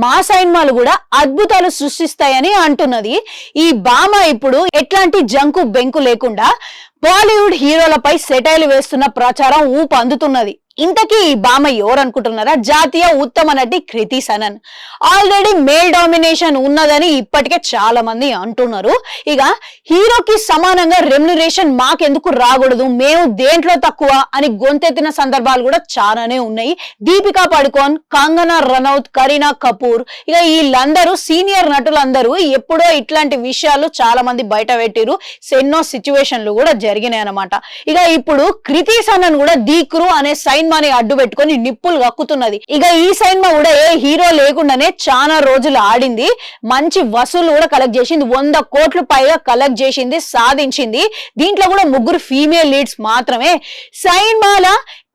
మా సినిమాలు కూడా అద్భుతాలు సృష్టిస్తాయని అంటున్నది. ఈ భామ ఇప్పుడు ఎట్లాంటి జంకు బెంకు లేకుండా బాలీవుడ్ హీరోలపై సెటైలు వేస్తున్న ప్రచారం ఊపు అందుతున్నది. ఇంతకీ ఈ భామ ఎవరు అనుకుంటున్నారా? జాతీయ ఉత్తమ నటి Kriti Sanon. Already male domination ఉన్నదని ఇప్పటికే చాలా మంది అంటున్నారు. ఇక హీరోకి సమానంగా రెమ్యునరేషన్ మాకెందుకు రాకూడదు, మేము దేంట్లో తక్కువ అని గొంతెత్తిన సందర్భాలు కూడా చాలానే ఉన్నాయి. దీపికా పడుకోన్, కంగనా రనౌత్, కరీనా కపూర్, ఇక వీళ్ళందరూ సీనియర్ నటులందరూ ఎప్పుడో ఇట్లాంటి విషయాలు చాలా మంది బయట పెట్టిరు. ఎన్నో సిచ్యువేషన్లు కూడా జరిగినాయి అనమాట. ఇక ఇప్పుడు కృతి సనన్ కూడా దీక్రు అనే సైన్మాని అడ్డు పెట్టుకొని నిప్పులు కక్కుతున్నది. ఇక ఈ సైన్మా కూడా ఏ హీరో లేకుండానే చాలా రోజులు ఆడింది. మంచి వసూలు కూడా కలెక్ట్ చేసింది. 100 కోట్లు పైగా కలెక్ట్ చేసింది, సాధించింది. దీంట్లో కూడా 3 ఫీమేల్ లీడ్స్ మాత్రమే. సైన్మాల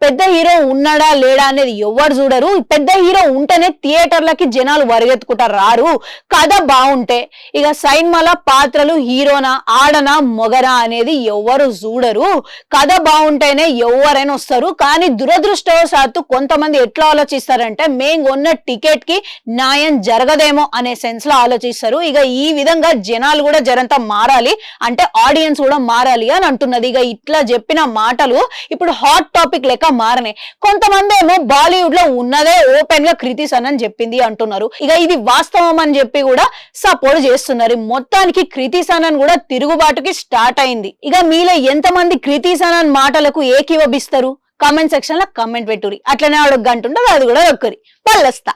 పెద్ద హీరో ఉన్నాడా లేడా అనేది ఎవరు చూడరు. పెద్ద హీరో ఉంటేనే థియేటర్లకి జనాలు వరిగెత్తుకుంటారు, రారు. కథ బాగుంటే ఇక సైన్మాల పాత్రలు హీరోనా ఆడనా మొగరా అనేది ఎవరు చూడరు. కథ బాగుంటేనే ఎవరైనా వస్తారు. కానీ దురదృష్టవశాత్తు కొంతమంది ఎట్లా ఆలోచిస్తారంటే మేము కొన్న టికెట్ కి న్యాయం జరగదేమో అనే సెన్స్ లో ఆలోచిస్తారు. ఇక ఈ విధంగా జనాలు కూడా జరంతా మారాలి, అంటే ఆడియన్స్ కూడా మారాలి అని అంటున్నది. ఇక ఇట్లా చెప్పిన మాటలు ఇప్పుడు హాట్ టాపిక్ లెక్క మారనే. కొంతమంది ఏమో బాలీవుడ్ లో ఉన్నదే ఓపెన్ గా కృతి సనన్ చెప్పింది అంటున్నారు. ఇక ఇది వాస్తవం అని చెప్పి కూడా సపోర్ట్ చేస్తున్నారు. మొత్తానికి కృతి సనన్ కూడా తిరుగుబాటుకి స్టార్ట్ అయింది. ఇక మీలో ఎంతమంది కృతి సనన్ మాటలకు ఏకీభవిస్తారు? కామెంట్ సెక్షన్ లో కామెంట్ పెట్టురి. అట్లనే ఆడ గంట ఉండదు, అది కూడా ఒక్కరి పల్లెస్తా.